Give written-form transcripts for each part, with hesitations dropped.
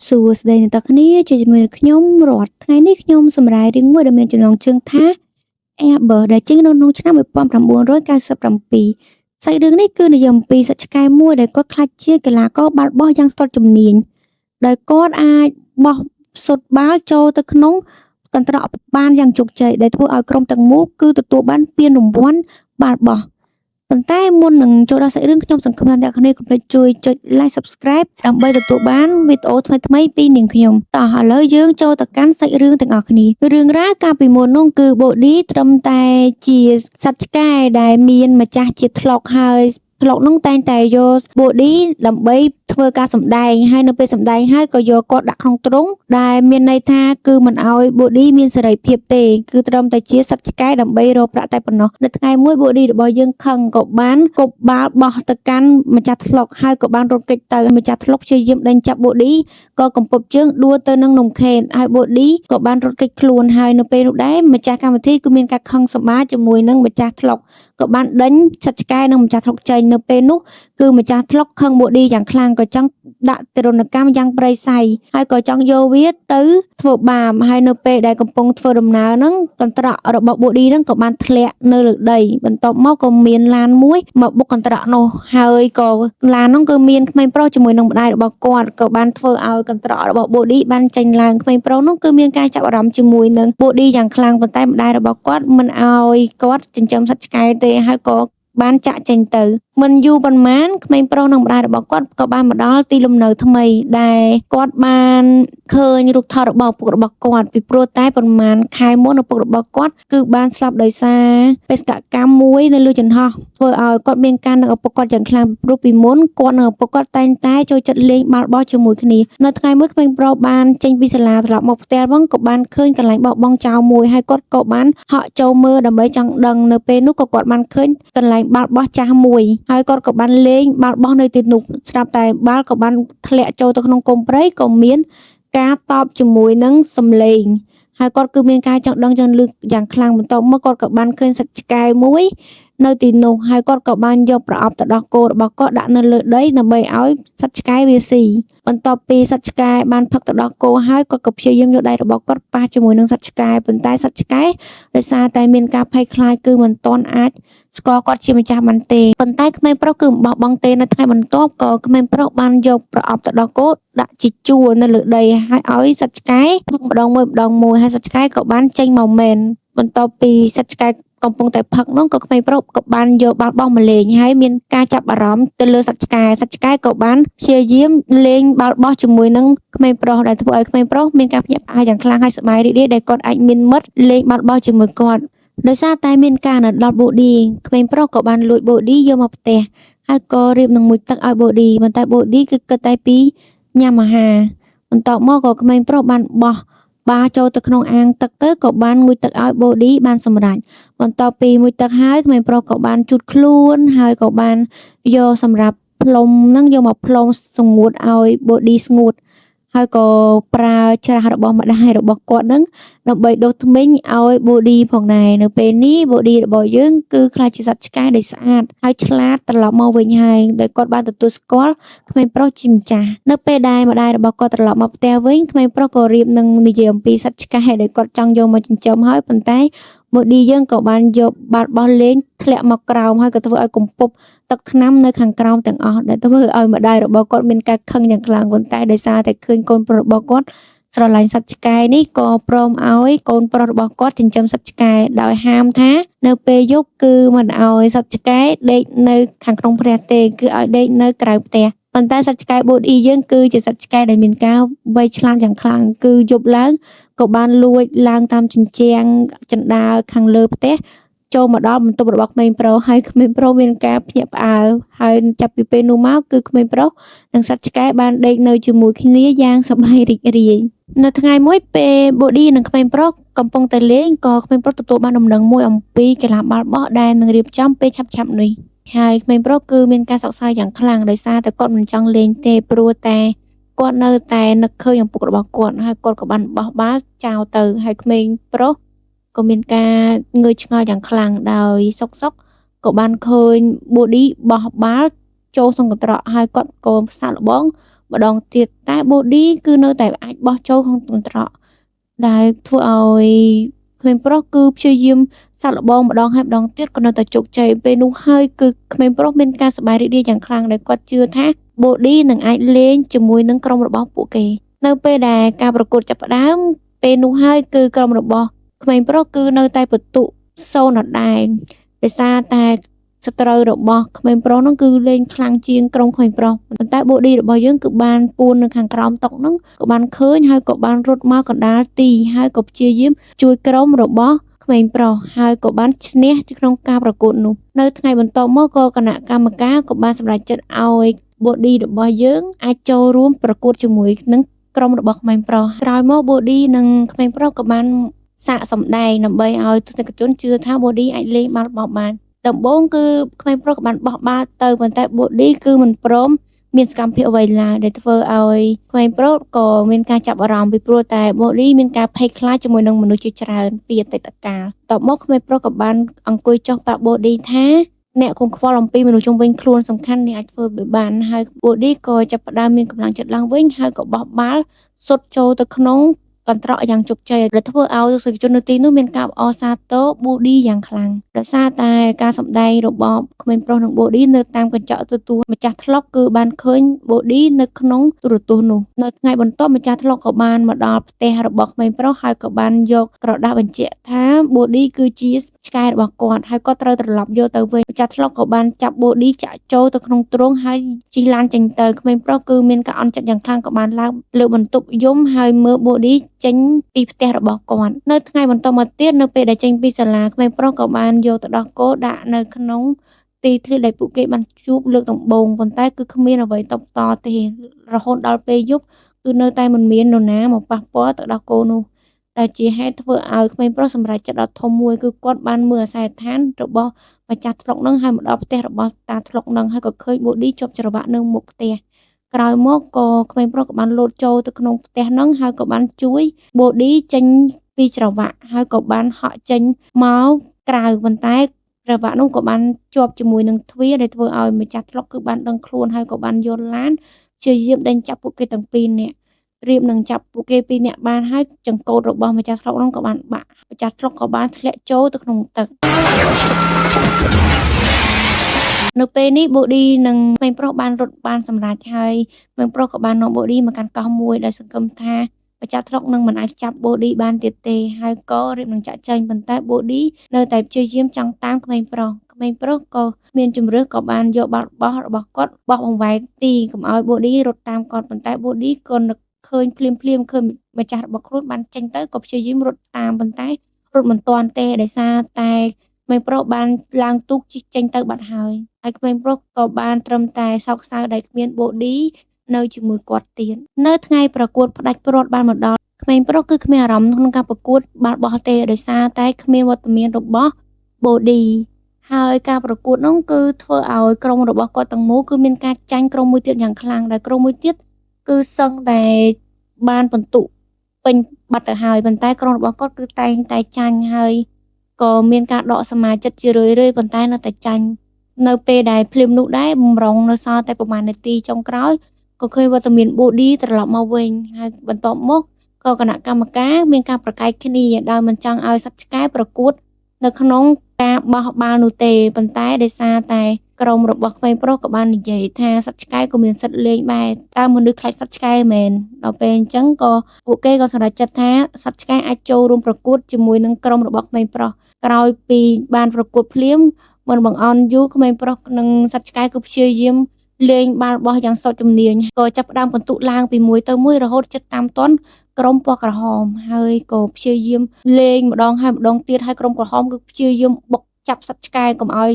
សួស្តីអ្នកទាំងគ្នាជួយជំរាបខ្ញុំរត់ថ្ងៃនេះខ្ញុំសម្រាយរឿងមួយដែលមានចំណងជើងថា Amber ដែលចេញនៅក្នុងឆ្នាំ1997 សាច់រឿងនេះគឺនិយាយអំពីសត្វឆ្កែមួយដែលគាត់ខ្លាចជាកីឡាករបាល់បោះយ៉ាងស្ទាត់ជំនាញដោយគាត់អាចបោះសុទ្ធបាល់ចូលទៅក្នុងកន្ត្រកបានយ៉ាងជោគជ័យដែលធ្វើឲ្យក្រុមទាំងមូលគឺទទួលបានពានរង្វាន់បាល់បោះប៉ុន្តែមុននឹងចូលដល់សាច់រឿងខ្ញុំសង្ឃឹមថាអ្នកនាងកុំភ្លេចជួយចុច like subscribe ដើម្បីទទួលបានវីដេអូថ្មីៗពីនាងខ្ញុំតោះឥឡូវយើងចូលទៅកាន់សាច់រឿងទាំងអស់គ្នារឿងរ៉ាវកាលពីមុននោះគឺ Body ត្រឹមតែជាសត្វឆ្កែដែលមានម្ចាស់ជាថ្លុកហើយថ្លុកនោះតែងតែយក Body ដើម្បីធ្វើការសម្ដែងហើយនៅពេលសម្ដែងហើយក៏យកគាត់ដាក់ក្នុងទ្រុងដែលមានន័យថាគឺមិនអោយ Body មានសេរីភាពទេគឺត្រឹមតែជាសត្វឆ្កែដើម្បីរកប្រាក់តែប៉ុណ្ណោះនៅថ្ងៃមួយ Body របស់យើងខឹងក៏បានគប់បាល់បោះទៅកាន់ម្ចាស់ថ្លុកហើយក៏បានរត់គេចទៅម្ចាស់ថ្លុកព្យាយាមដេញចាប់ Body ក៏កំពប់ជើងដួលទៅនឹងនំខេតហើយ Body ក៏បានរត់គេចខ្លួនហើយនៅពេលនោះដែរម្ចាស់កម្មវិធីគឺមានការខឹងសម្បាជាមួយនឹងម្ចាស់ថ្លុកក៏បានដេញសត្វឆ្កែនិងម្ចាស់ថ្លុកចេញនៅពេលនោះគឺម្ចាស់ថ្លុកខឹង Body យ៉ាងខ្លាំងក៏ចង់ដាក់ទរណកម្មយ៉ាងប្រៃសៃហើយក៏ចង់យកវាទៅធ្វើបាបហើយនៅពេលដែលកំពុងធ្វើដំណើរហ្នឹងកន្ត្រករបស់ Body ហ្នឹងក៏បានធ្លាក់នៅលើដីបន្ទាប់មកក៏មានឡានមួយមកបុកកន្ត្រកនោះហើយក៏ឡានហ្នឹងគឺមានក្មេងប្រុសជាមួយនឹងម្ដាយរបស់គាត់ក៏បានធ្វើឲ្យកន្ត្រករបស់ Body បានចេញឡើងក្មេងប្រុសនោះគឺមានការចាប់អារម្មណ៍ជាមួយនឹង Body យ៉ាងខ្លាំងប៉ុន្តែម្ដាយរបស់គាត់មិនឲ្យគាត់ចិញ្ចឹមសត្វឆ្កែទេហើយក៏បានចាក់ចេញទៅមិនយូរប៉ុន្មានក្មេងប្រុសនិងម្ដាយរបស់គាត់ក៏បានមកដល់ទីលំនៅថ្មីដែលគាត់បានឃើញរូបថតរបស់ឪពុករបស់គាត់ពីព្រោះតែប៉ុន្មានខែមុនឪពុករបស់គាត់គឺបានស្លាប់ដោយសារបេសកកម្មមួយនៅលើចន្ទះធ្វើឲ្យគាត់មានការនឹងឪពុកគាត់យ៉ាងខ្លាំងព្រោះពីមុនគាត់និងឪពុកគាត់តែងតែចូលចិត្តលេងបាល់បោះជាមួយគ្នានៅថ្ងៃមួយក្មេងប្រុសបានចេញពីសាលាត្រឡប់មកផ្ទះវិញក៏បានឃើញកន្លែងបោះបង់ចោលមួយហើយគាត់ក៏បានហក់ចូលមើលដើម្បីចង់ដឹងនៅពេលនោះក៏គាត់បានឃើញកន្លែងបាល់បោះចាស់មួយហើយគាត់ក៏បានលេងបាល់បោះនៅទីនោះស្រាប់តែបាល់ក៏បានធ្លាក់ចូលទៅក្នុងគុម្ពព្រៃក៏មានការតបជាមួយនឹងសំឡេងហើយគាត់គឺមានការចង់ដឹងចង់លឺយ៉ាងខ្លាំងបន្ទាប់មកគាត់ក៏បានឃើញសត្វឆ្កែមួយនៅទីនោះហើយគាត់ក៏បានយកប្រអប់ទៅដោះគោរបស់គាត់ដាក់នៅលើដីដើម្បីឲ្យសត្វឆ្កែវាស៊ីបន្ទាប់ពីសត្វឆ្កែបានផឹកទៅដោះគោហើយគាត់ក៏ព្យាយាមយកដៃរបស់គាត់ប៉ះជាមួយនឹងសត្វឆ្កែប៉ុន្តែសត្វឆ្កែដោយសារតែមានការភ័យខ្លាចគឺមិនទាន់អាចស្គាល់គាត់ជាម្ចាស់បានទេប៉ុន្តែក្មេងប្រុសគឺមិនបោះបង់ទេនៅថ្ងៃបន្ទាប់ក៏ក្មេងប្រុសបានយកប្រអប់ទៅដោះគោដាក់ជាជួរនៅលើដីហើយឲ្យសត្វឆ្កែផឹកម្ដងមួយហើយសត្វឆ្កែក៏បានចេញមកមែនបន្ទាប់ពីសត្វឆ្កែកំពុងតែផឹកនោះក៏ក្មេងប្រុសក៏បានយកបាល់បោះមកលេងហើយមានការចាប់អារម្មណ៍ទៅលើសត្វឆ្កែក៏បានព្យាយាមលេងបាល់បោះជាមួយនឹងក្មេងប្រុសដែលធ្វើឲ្យក្មេងប្រុសមានការភ្ញាក់ផ្អើលយ៉ាងខ្លាំងហើយសប្បាយរីករាយដែលគាត់អាចមានមិត្តលេងបាល់បោះជាមួយគាត់ដោយសារតែមានការណដល់ Body ក្មេងប្រុសក៏បានលួច Body យកមកផ្ទះហើយក៏រៀបនឹងមួយទឹកឲ្យ Body ប៉ុន្តែ Body គឺគិតតែពីញ៉ាំអាហារបន្ទាប់មកក៏ក្មេងប្រុសបានបោះបាចូលទៅក្នុងអាងទឹកទៅក៏បានងូតទឹកឲ្យ Body បានសម្រេចបន្ទាប់ពីងូតទឹកហើយក្មេងប្រុសក៏បានជូតខ្លួនហើយក៏បានយកសម្រាប់ផ្លុំហ្នឹងយកមកផ្លុំស្ងួតឲ្យ Body ស្ងួតហើយក៏ប្រើច្រាសរបស់ម្ដាយរបស់គាត់ហ្នឹងដើម្បីដុសធ្មេញឲ្យ Body ផងដែរនៅពេលនេះ Body របស់យើងគឺខ្លាចជាសត្វឆ្កែដែលស្អាតហើយឆ្លាតត្រឡប់មកវិញហើយដែលគាត់បានទទួលស្គាល់ក្មេងប្រុសជាម្ចាស់នៅពេលដែលម្ដាយរបស់គាត់ត្រឡប់មកផ្ទះវិញក្មេងប្រុសក៏រៀបនឹងនិយាយអំពីសត្វឆ្កែដែលគាត់ចង់យកមកចិញ្ចឹមហើយប៉ុន្តែ Body យើងក៏បានយកបាល់បោះលេងធ្លាក់មកក្រោមហើយក៏ធ្វើឲ្យគំពប់ទឹកថ្នាំនៅខាងក្រោមទាំងអស់ដែលធ្វើឲ្យម្ដាយរបស់គាត់មានការខឹងយ៉ាងខ្លាំងប៉ុន្តែដោយសារតែឃើញកូនប្រុសរបស់គាត់ស្រឡាញ់សត្វឆ្កែនេះក៏ព្រមឲ្យកូនប្រុសរបស់គាត់ចិញ្ចឹមសត្វឆ្កែដោយហាមថានៅពេលយប់គឺមិនឲ្យសត្វឆ្កែដេកនៅខាងក្នុងផ្ទះទេគឺឲ្យដេកនៅក្រៅផ្ទះប៉ុន្តែសត្វឆ្កែ Body យើងគឺជាសត្វឆ្កែដែលមានការវៃឆ្លាតយ៉ាងខ្លាំងគឺយប់ឡើងក៏បានលួចឡើងតាមជញ្ជាំងជណ្ដាលខាងលើផ្ទះចូលមកដល់បន្ទប់របស់ក្មេងប្រុសហើយក្មេងប្រុសមានការភ្ញាក់ផ្អើលហើយចាប់ពីពេលនោះមកគឺក្មេងប្រុសនិងសត្វឆ្កែបានដេកនៅជាមួយគ្នាយ៉ាងសប្បាយរីករាយនៅថ្ងៃមួយពេល Body និងក្មេងប្រុសកំពុងតែលេងក៏ក្មេងប្រុសទទួលបានដំណឹងមួយអំពីកីឡាបាល់បោះដែលនឹងរៀបចំពេលឆាប់ៗនេះហើយក្មេងប្រុសគឺមានការសោកសៅយ៉ាងខ្លាំងដោយសារតែគាត់មិនចង់លេងទេព្រោះតែគាត់នៅតែនឹកឃើញឪពុករបស់គាត់ហើយគាត់ក៏បានបោះបាល់ចោលទៅហើយក្មេងប្រុសក៏មានការងើយឆ្ងល់យ៉ាងខ្លាំងដោយសុកក៏បានឃើញ Body បោះបាល់ ចូលក្នុងកន្ត្រកហើយគាត់ក៏សាកល្បងម្ដងទៀតតែ body គឺនៅតែអាចបោះចូលក្នុងកន្ត្រកដែលធ្វើឲ្យក្មេងប្រុសគឺព្យាយាមសាកល្បងម្ដងហើយម្ដងទៀតក៏នៅតែជោគជ័យពេលនោះហើយគឺក្មេងប្រុសមានការសប្បាយរីករាយយ៉ាងខ្លាំងដែលគាត់ជឿថា body នឹងអាចលេងជាមួយនឹងក្រុមរបស់ពួកគេនៅពេលដែលការប្រកួតចាប់ផ្ដើមពេលនោះហើយគឺក្រុមរបស់ក្មេងប្រុសគឺនៅតែបន្ទុ0ដដែលដោយសារតែសត្រូវរបស់ក្មេងប្រុសនោះគឺលេងខ្លាំងជាងក្រុមក្មេងប្រុសប៉ុន្តែ body របស់យើងគឺបានពួននៅខាងក្រោមតុនោះក៏បានឃើញហើយក៏បានរត់មកកណ្ដាលទីហើយក៏ព្យាយាមជួយក្រុមរបស់ក្មេងប្រុសហើយក៏បានឈ្នះក្នុងការប្រកួតនោះនៅថ្ងៃបន្ទាប់មកក៏គណៈកម្មការក៏បានសម្រេចចិត្តឲ្យ body របស់យើងអាចចូលរួមប្រកួតជាមួយនឹងក្រុមរបស់ក្មេងប្រុសក្រោយមក body និងក្មេងប្រុសក៏បានសាកសម្ដែងដើម្បីឲ្យទស្សនិកជនជឿថា body អាចលេងបាល់បោះបានដំបូងគឺក្មេងប្រុសក៏បានបោះបាល់ទៅប៉ុន្តែ body គឺមិនព្រមមានសកម្មភាពអ្វីឡើយដែលធ្វើឲ្យក្មេងប្រុសក៏មានការចាប់អារម្មណ៍ពីព្រោះតែ body មានការភ័យខ្លាចជាមួយនឹងមនុស្សជាច្រើនពីអតីតកាលតបមកក្មេងប្រុសក៏បានអង្គុយចុះប្រាប់ body ថាអ្នកកុំខ្វល់អំពីមនុស្សជុំវិញខ្លួនសំខាន់អ្នកអាចធ្វើបានហើយ body ក៏ចាប់ផ្ដើមមានកម្លាំងចិត្តឡើងវិញហើយក៏បោះបាល់សុទ្ធចូលទៅក្នុងកន្ត្រកយ៉ាងជោគជ័យដែលធ្វើឲ្យទស្សនិកជននៅទីនោះមានការអបអរសាទរ body យ៉ាងខ្លាំងដោយសារតែការសម្ដែងរបស់ក្មេងប្រុសនិង body នៅតាមកញ្ចក់ទូរទស្សន៍ម្ចាស់ថ្លុកគឺបានឃើញ body នៅក្នុងទូរទស្សន៍នោះនៅថ្ងៃបន្ទាប់ម្ចាស់ថ្លុកក៏បានមកដល់ផ្ទះរបស់ក្មេងប្រុសហើយក៏បានយកក្រដាស់បញ្ជាក់ថា body គឺជាឆ្កែរបស់គាត់ហើយគាត់ត្រូវត្រឡប់យកទៅវិញម្ចាស់ថ្លុកក៏បានចាប់ body ចាក់ចូលទៅក្នុងទ្រុងហើយជិះឡានចេញទៅក្មេងប្រុសគឺមានការអន់ចិត្តយ៉ាងខ្លាំងក៏បានឡើងលើបន្ទប់យំហើយមើល body ចេញពីផ្ទះរបស់គាត់នៅថ្ងៃបន្តមកទៀតនៅពេលដែលចេញពីសាលាក្មេងប្រុសក៏បានយកទៅដោះគោដាក់នៅក្នុងទីធ្លាដែលពួកគេបានជួបលើកដំបូងប៉ុន្តែគឺគ្មានអ្វីតបតទេរហូតដល់ពេលយប់គឺនៅតែមិនមាននរណាមកប៉ះពាល់ទៅដល់គោនោះដែលជាហេតុធ្វើឲ្យក្មេងប្រុសសម្រេចចិត្តដ៏ធំមួយគឺគាត់បានមើលអាសយដ្ឋានរបស់ម្ចាស់ថ្លុកនឹងហើយមកដល់ផ្ទះរបស់តាថ្លុកនឹងហើយក៏ឃើញ body ជាប់ច្រវាក់នៅមុខផ្ទះក្រោយមកក៏ក្មេងប្រុសក៏បានលោតចូលទៅក្នុងផ្ទះហ្នឹងហើយក៏បានជួយ body ចេញពីច្រវាក់ហើយក៏បានហក់ចេញមកក្រៅប៉ុន្តែច្រវាក់នោះក៏បានជាប់ជាមួយនឹងទ្វារដែលធ្វើឲ្យម្ចាស់ថ្លុកគឺបានដឹងខ្លួនហើយក៏បានយកឡានព្យាយាមដេញចាប់ពួកគេទាំងពីរនាក់រៀបនឹងចាប់ពួកគេពីរនាក់បានហើយចង្កូតរបស់ម្ចាស់ថ្លុកនោះក៏បានបាក់ម្ចាស់ថ្លុកក៏បានធ្លាក់ចូលទៅក្នុងទឹកនៅពេលនេះ body និងក្មេងប្រុសបានរត់បានសម្រេចហើយក្មេងប្រុសក៏បាននាំ body មកកាន់កោះមួយដែលសង្ឃឹមថាម្ចាស់ថ្លុកនឹងមិនអាចចាប់ body បានទៀតទេហើយក៏រៀបនឹងចាក់ចេញប៉ុន្តែ body នៅតែព្យាយាមចង់តាមក្មេងប្រុសក៏មានជំរឿសក៏បានយកបាល់បោះរបស់គាត់បោះបង្វែរទីកុំឲ្យ body រត់តាមគាត់ប៉ុន្តែ body ក៏នឹកឃើញភ្លាមឃើញម្ចាស់របស់ខ្លួនបានចេញទៅក៏ព្យាយាមរត់តាមប៉ុន្តែរត់មិនទាន់ទេដោយសារតែក្មេងប្រុសបានឡើងទូកជិះចេញទៅបាត់ហើយក្មេងប្រុសក៏បានត្រឹមតែសោកសៅដែលគ្មាន body នៅជាមួយគាត់ទៀតនៅថ្ងៃប្រកួតផ្ដាច់ព្រាត់បានមកដល់ក្មេងប្រុសគឺគ្មានអារម្មណ៍ក្នុងការប្រកួតបាល់បោះទេដោយសារតែគ្មានវត្តមានរបស់ body ហើយការប្រកួតនោះគឺធ្វើឲ្យក្រុមរបស់គាត់ទាំងមូលគឺមានការចាញ់ក្រុមមួយទៀតយ៉ាងខ្លាំងដែលក្រុមមួយទៀតគឺសឹងតែបានបន្ទុកពេញបាត់ទៅហើយប៉ុន្តែក្រុមរបស់គាត់គឺតែងតែចាញ់ហើយក៏មានការដកសមាជិកជារឿយៗប៉ុន្តែនៅតែចាញ់នៅពេលដែលភ្លាមនោះដែរបំរុងនៅសល់តែប្រហែលនាទីចុងក្រោយក៏ឃើញវត្តមាន body ត្រឡប់មកវិញហើយបន្ទាប់មកក៏គណៈកម្មការមានការប្រកែកគ្នាដោយមិនចង់ឲ្យសត្វឆ្កែប្រកួតនៅក្នុងការបោះបាល់នោះទេប៉ុន្តែដោយសារតែក្រុមរបស់ក្មេងប្រុសក៏បាននិយាយថាសត្វឆ្កែក៏មានសិទ្ធិលេងដែរតើមនុស្សខ្លាចសត្វឆ្កែមែនដល់ពេលអញ្ចឹងក៏ពួកគេក៏សម្រេចចិត្តថាសត្វឆ្កែអាចចូលរួមប្រកួតជាមួយនឹងក្រុមរបស់ក្មេងប្រុសក្រោយពីបានប្រកួតភ្លាមមិនបង្អន់យូរក្មេងប្រុសនិងសត្វឆ្កែក៏ព្យាយាមលេងបាល់បោះយ៉ាងស្ទាត់ជំនាញក៏ចាប់ផ្ដើមបន្ទុកឡើងពីមួយទៅមួយរហូតជិតតាមទាន់ក្រុមពណ៌ក្រហមហើយក៏ព្យាយាមលេងម្ដងហើយម្ដងទៀតហើយក្រុមក្រហមគឺព្យាយាមបុកចាប់សត្វឆ្កែកុំឲ្យ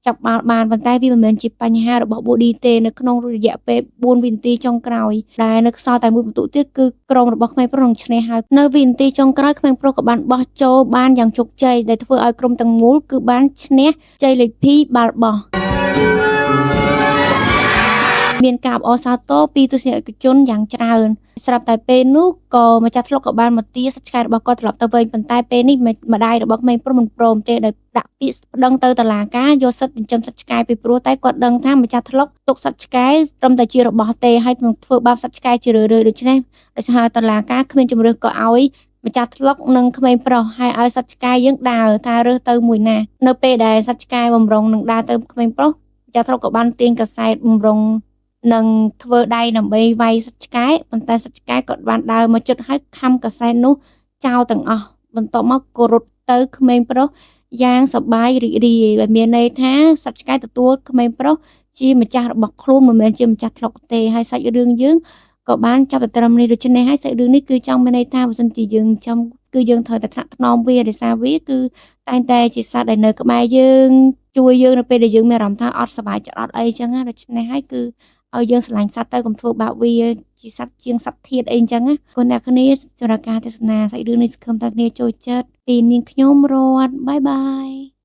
ចាប់បាល់បានប៉ុន្តែវាមិនមែនជាបញ្ហារបស់ body ទេនៅក្នុងរយៈពេល4វិនាទីចុងក្រោយដែលនៅខ្សល់តែមួយបន្ទុកទៀតគឺក្រុមរបស់ក្មេងប្រុសនឹងឈ្នះហើយនៅវិនាទីចុងក្រោយក្មេងប្រុសក៏បានបោះចូលបានយ៉ាងជោគជ័យដែលធ្វើឲ្យក្រុមទាំងមូលគឺបានឈ្នះជ័យលាភីបាល់បោះ មានការអបអរសាទរពីទស្សនិកជនយ៉ាងច្រើនស្រាប់តែពេលនោះក៏ម្ចាស់ធ្លុកក៏បានមកទារសត្វឆ្កែរបស់គាត់ត្រឡប់ទៅវិញប៉ុន្តែពេលនេះម្ដាយរបស់ក្មេងប្រុសមិនព្រមទេដោយដាក់ពាក្យប្តឹងទៅតុលាការយកសិទ្ធិចិញ្ចឹមសត្វឆ្កែពីព្រោះតែគាត់ដឹងថាម្ចាស់ធ្លុកទុកសត្វឆ្កែត្រឹមតែជារបស់ទេហើយនឹងធ្វើបាបសត្វឆ្កែជារឿយៗដូច្នេះដោយសារតុលាការគ្មានជំរឿសក៏ឲ្យម្ចាស់ធ្លុកនិងក្មេងប្រុសហើយឲ្យសត្វឆ្កែយើងដើរថារើសទៅមួយណានៅពេលដែលសត្វឆ្កែបំរុងនឹងដើរទៅក្មេងប្រុសម្ចាស់ធ្លុកក៏បានទាញកាសែតបំរុងនឹងធ្វើដៃដើម្បីវាយសត្វឆ្កែប៉ុន្តែសត្វឆ្កែក៏បានដើរមកជិតហើយខំកាសែតនោះចោលទាំងអស់បន្ទាប់មកក៏រត់ទៅក្មេងប្រុសយ៉ាងសប្បាយរីករាយដែលមានន័យថាសត្វឆ្កែទទួលក្មេងប្រុសជាម្ចាស់របស់ខ្លួនមិនមែនជាម្ចាស់ធ្លុកទេហើយសាច់រឿងយើងក៏បានចាប់តែត្រឹមនេះដូច្នេះហើយសាច់រឿងនេះគឺចង់មានន័យថាបើសិនជាយើងចាំគឺយើងត្រូវតែថ្នាក់ថ្នមវាដោយសារវាគឺតែងតែជាសត្វដែលនៅក្បែរយើងជួយយើងនៅពេលដែលយើងមានអារម្មណ៍ថាអត់សប្បាយចិត្តអត់អីចឹងណាដូច្នេះហើយគឺឲ្យយើងស្រឡាញ់សត្វទៅកុំធ្វើបាបវាជាសត្វជាងសត្វធាតុអីចឹងណាគុណអ្នកគ្នាសម្រាប់ការទស្សនាសាច់រឿងនេះសង្ឃឹមថាគ្នាចូលចិត្តពីនាងខ្ញុំរតបាយបាយ